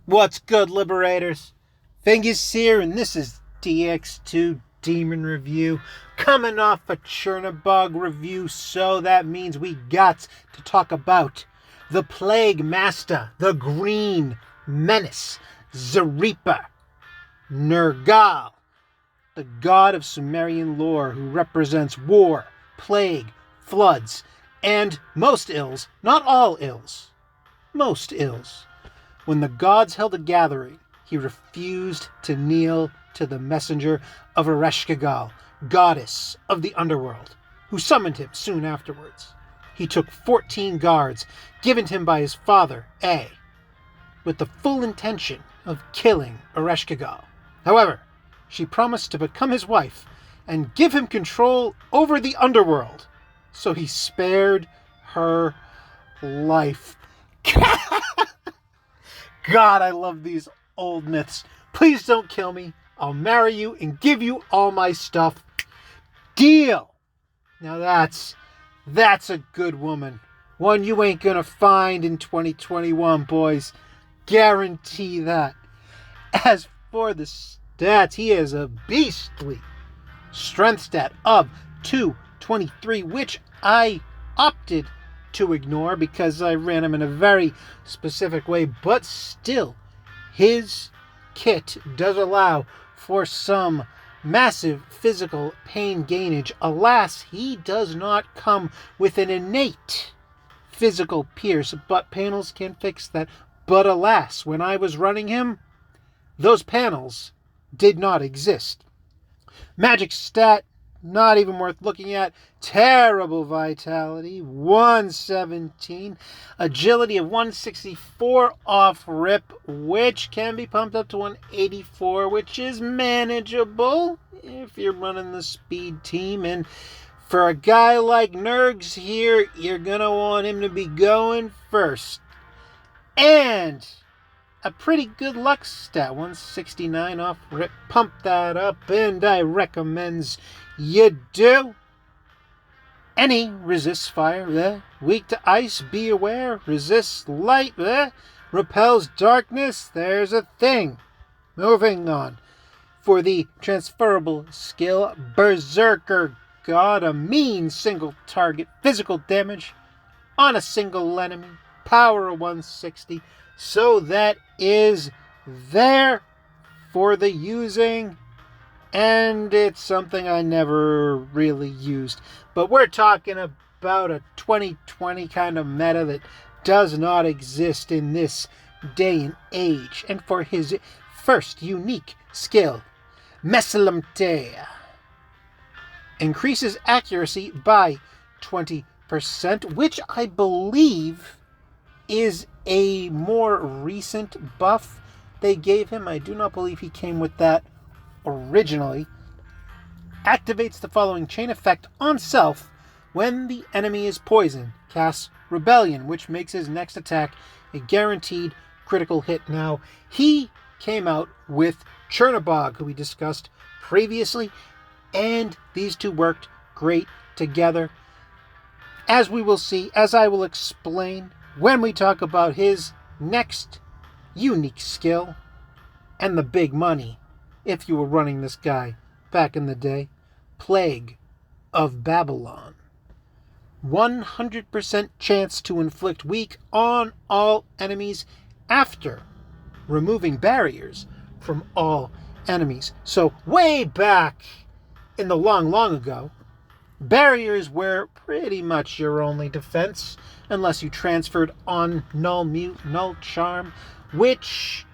What's good, Liberators? Fingers here, and this is Dx2 Demon review. Coming off a Chernobog review, so that means we got to talk about the Plague Master, the Green Menace, Zaripa, Nergal, the god of Sumerian lore who represents war, plague, floods, and most ills, not all ills, most ills. When the gods held a gathering, he refused to kneel to the messenger of Ereshkigal, goddess of the underworld, who summoned him soon afterwards. He took 14 guards given to him by his father, A, with the full intention of killing Ereshkigal. However, she promised to become his wife and give him control over the underworld, so he spared her life. God, I love these old myths. Please don't kill me. I'll marry you and give you all my stuff. Deal. Now that's a good woman. One you ain't gonna find in 2021, boys. Guarantee that. As for the stats, he is a beastly strength stat of 223, which I opted to ignore because I ran him in a very specific way, but still, his kit does allow for some massive physical pain gainage. Alas, he does not come with an innate physical pierce, but panels can fix that. But alas, when I was running him, those panels did not exist. Magic stat, not even worth looking at. Terrible vitality, 117. Agility of 164 off rip, which can be pumped up to 184, which is manageable if you're running the speed team. And for a guy like Nergs here, you're going to want him to be going first. And a pretty good luck stat, 169 off rip. Pump that up, and I recommends you do. Any resists fire, weak to ice, be aware, resists light, repels darkness, there's a thing. Moving on. For the transferable skill, Berserker God, a mean single target physical damage on a single enemy, power of 160. So that is there for the using, and it's something I never really used. But we're talking about a 2020 kind of meta that does not exist in this day and age. And for his first unique skill, Mesalamtea, increases accuracy by 20%, which I believe is a more recent buff they gave him. I do not believe he came with that originally. Activates the following chain effect on self when the enemy is poisoned. Casts Rebellion, which makes his next attack a guaranteed critical hit. Now, he came out with Chernobog, who we discussed previously, and these two worked great together. As we will see, as I will explain when we talk about his next unique skill and the big money, if you were running this guy back in the day, Plague of Babylon. 100% chance to inflict weak on all enemies after removing barriers from all enemies. So way back in the long ago, barriers were pretty much your only defense, unless you transferred on Null Mute, Null Charm, which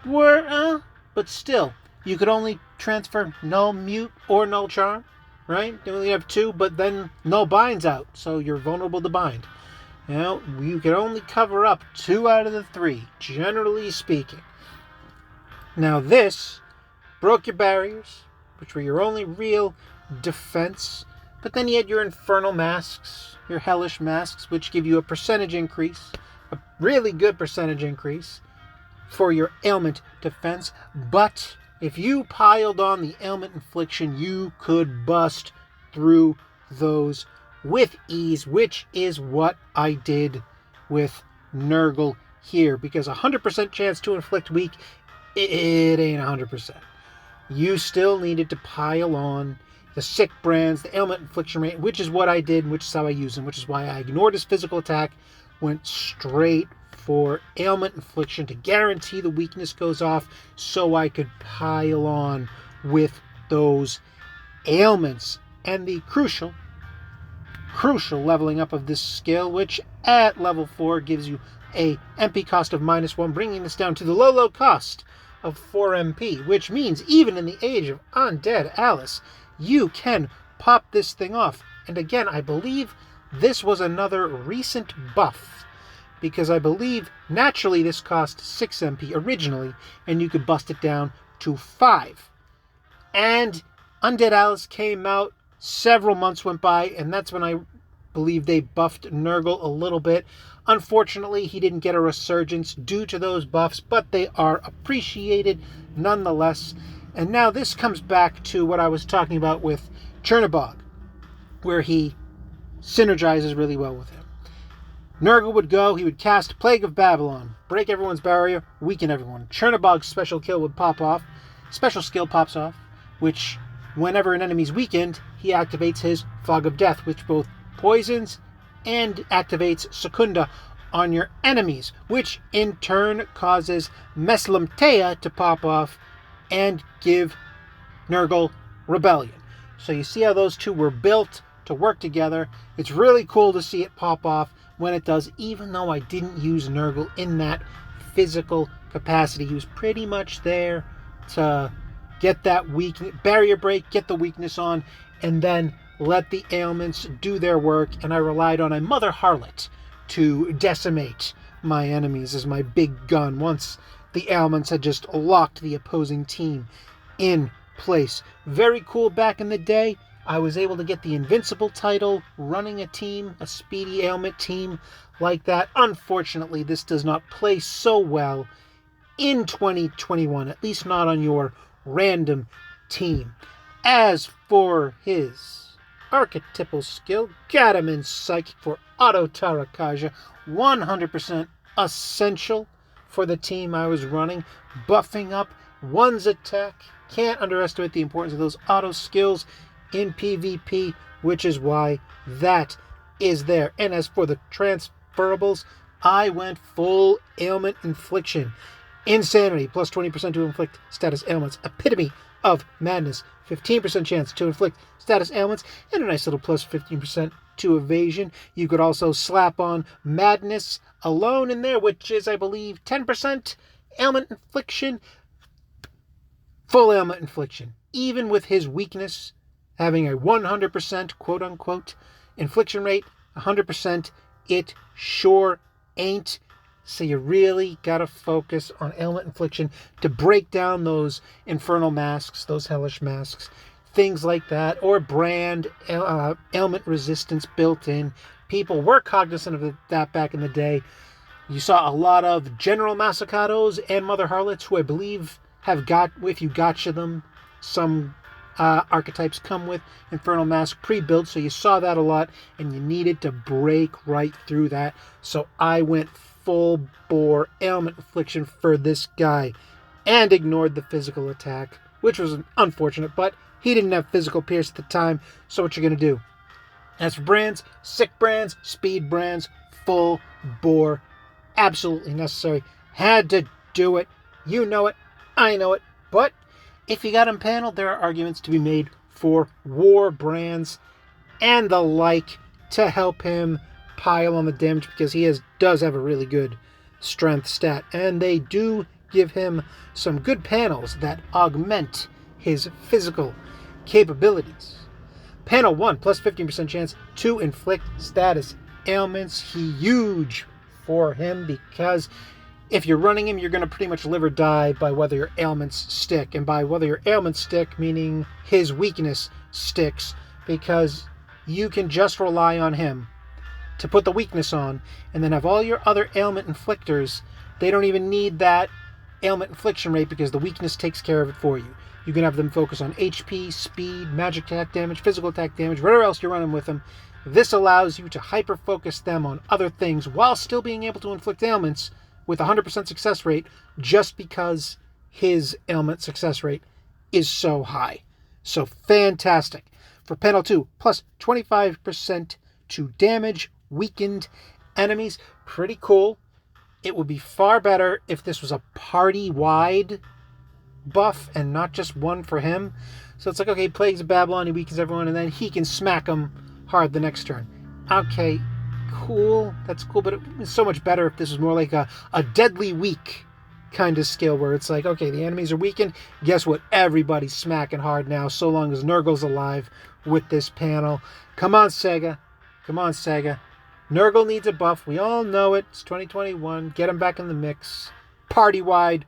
were, but still, you could only transfer Null Mute or Null Charm, right? You only have two, but then Null Bind's out, so you're vulnerable to Bind. You know, you can only cover up 2 out of the 3, generally speaking. Now this broke your barriers, which were your only real defense. But then you had your Infernal Masks, your Hellish Masks, which give you a percentage increase, a really good percentage increase for your ailment defense. But if you piled on the ailment infliction, you could bust through those with ease, which is what I did with Nergal here, because 100% chance to inflict weak, it ain't 100%. You still needed to pile on the sick brands, the ailment infliction rate, which is what I did, which is how I used him, which is why I ignored his physical attack, went straight for ailment infliction to guarantee the weakness goes off so I could pile on with those ailments. And the crucial leveling up of this skill, which at level 4 gives you a MP cost of -1, bringing this down to the low cost of 4 MP, which means even in the age of Undead Alice, you can pop this thing off. And again, I believe this was another recent buff, because I believe naturally this cost 6 MP originally, and you could bust it down to 5. And Undead Alice came out, several months went by, and that's when I believe they buffed Nergal a little bit. Unfortunately, he didn't get a resurgence due to those buffs, but they are appreciated nonetheless. And now this comes back to what I was talking about with Chernobog, where he synergizes really well with him. Nergal would go, he would cast Plague of Babylon, break everyone's barrier, weaken everyone. Chernobog's special kill would pop off, special skill pops off, which whenever an enemy's weakened, he activates his Fog of Death, which both poisons and activates Secunda on your enemies, which in turn causes Meslamtea to pop off and give Nergal Rebellion. So you see how those two were built to work together. It's really cool to see it pop off when it does, even though I didn't use Nergal in that physical capacity. He was pretty much there to get that barrier break, get the weakness on, and then let the ailments do their work. And I relied on a Mother Harlot to decimate my enemies as my big gun once the ailments had just locked the opposing team in place. Very cool back in the day. I was able to get the Invincible title running a team, a speedy ailment team like that. Unfortunately, this does not play so well in 2021, at least not on your random team. As for his archetypal skill, got him in Psychic for Auto Tarakaja, 100% essential for the team I was running, buffing up one's attack. Can't underestimate the importance of those auto skills in PvP, which is why that is there. And as for the transferables, I went full ailment infliction. Insanity, plus 20% to inflict status ailments. Epitome of Madness, 15% chance to inflict status ailments, and a nice little plus 15% to evasion. You could also slap on Madness alone in there, which is, I believe, 10% ailment infliction. Full ailment infliction. Even with his weakness having a 100% quote-unquote infliction rate, 100%, it sure ain't. So you really got to focus on ailment infliction to break down those infernal masks, those hellish masks, things like that, or brand ailment resistance built in. People were cognizant of that back in the day. You saw a lot of General Massacrados and Mother Harlots, who I believe have got, if you gotcha them, some archetypes come with Infernal Mask pre-built, so you saw that a lot, and you needed to break right through that. So I went full bore ailment affliction for this guy and ignored the physical attack, which was unfortunate, but he didn't have physical pierce at the time, so what you're going to do? As for brands, sick brands, speed brands, full bore, absolutely necessary. Had to do it. You know it. I know it. But if you got him paneled, there are arguments to be made for war brands and the like to help him pile on the damage, because he does have a really good strength stat, and they do give him some good panels that augment his physical capabilities. Panel 1, plus 15% chance to inflict status ailments. Huge for him, because if you're running him, you're going to pretty much live or die by whether your ailments stick. And by whether your ailments stick, meaning his weakness sticks, because you can just rely on him to put the weakness on, and then have all your other ailment inflictors. They don't even need that ailment infliction rate, because the weakness takes care of it for you. You can have them focus on HP, speed, magic attack damage, physical attack damage, whatever else you're running with them. This allows you to hyper-focus them on other things while still being able to inflict ailments with 100% success rate just because his ailment success rate is so high. So fantastic. For panel 2, plus 25% to damage weakened enemies. Pretty cool. It would be far better if this was a party-wide buff and not just one for him. So it's like, okay, Plagues of Babylon, he weakens everyone, and then he can smack them hard the next turn. Okay, cool. That's cool, but it's so much better if this was more like a Deadly Weak kind of skill where it's like, okay, the enemies are weakened. Guess what? Everybody's smacking hard now so long as Nergal's alive with this panel. Come on, Sega. Come on, Sega. Nergal needs a buff. We all know it. It's 2021. Get him back in the mix. Party-wide,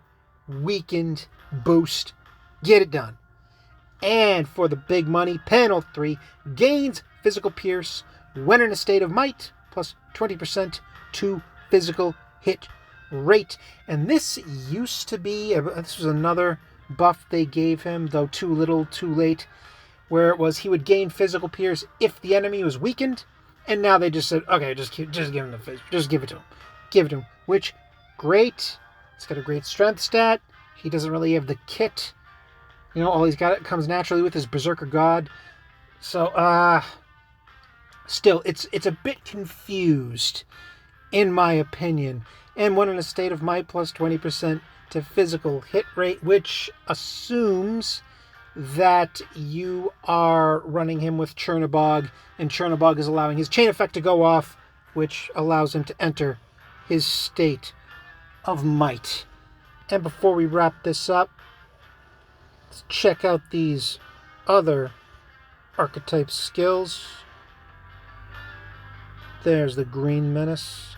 weakened boost. Get it done. And for the big money, panel 3 gains physical pierce when in a state of might, plus 20% to physical hit rate. And this used to be, this was another buff they gave him, though too little, too late, where it was he would gain physical pierce if the enemy was weakened. And now they just said, okay, just give him the phys, just give it to him. Give it to him. Which, great. It's got a great strength stat. He doesn't really have the kit. You know, all he's got, it comes naturally with his Berserker God. So, still, it's a bit confused, in my opinion. And when in a state of might, plus 20% to physical hit rate, which assumes that you are running him with Chernobog, and Chernobog is allowing his chain effect to go off, which allows him to enter his state of might. And before we wrap this up, let's check out these other archetype skills. There's the Green Menace.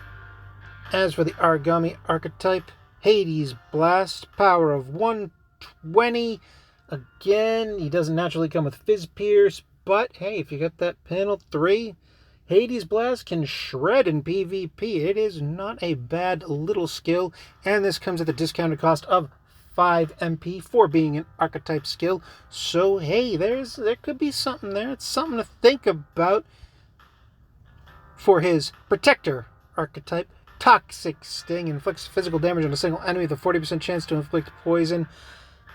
As for the Origami archetype, Hades Blast, power of 120. Again, he doesn't naturally come with Fizz Pierce, but hey, if you get that panel 3, Hades Blast can shred in PvP. It is not a bad little skill, and this comes at the discounted cost of 5 MP for being an archetype skill. So hey, there could be something there. It's something to think about. For his Protector archetype, Toxic Sting inflicts physical damage on a single enemy with a 40% chance to inflict poison.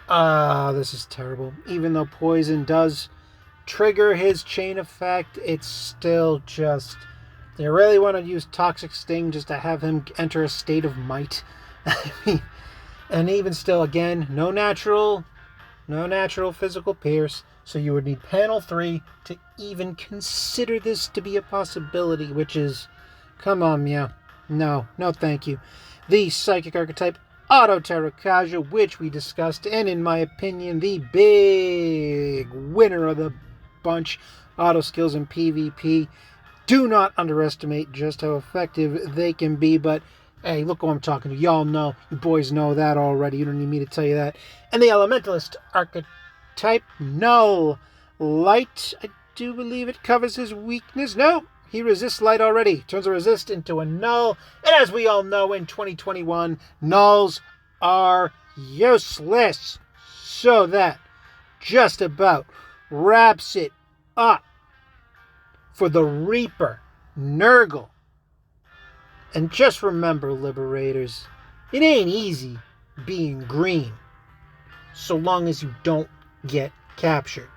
This is terrible. Even though poison does trigger his chain effect, it's still just... You really want to use Toxic Sting just to have him enter a state of might? I mean, and even still, again, no natural physical pierce, so you would need panel 3 to even consider this to be a possibility, which is... Come on, Meow. No, thank you. The Psychic archetype, Auto Terrakaja, which we discussed, and in my opinion, the big winner of the bunch, auto skills in PvP. Do not underestimate just how effective they can be, but hey, look who I'm talking to. Y'all know, you boys know that already. You don't need me to tell you that. And the Elementalist archetype, Null Light. I do believe it covers his weakness. No, he resists light already. Turns a resist into a null. And as we all know, in 2021, nulls are useless. So that just about wraps it up for the Reaper, Nergal. And just remember, Liberators, it ain't easy being green so long as you don't get captured.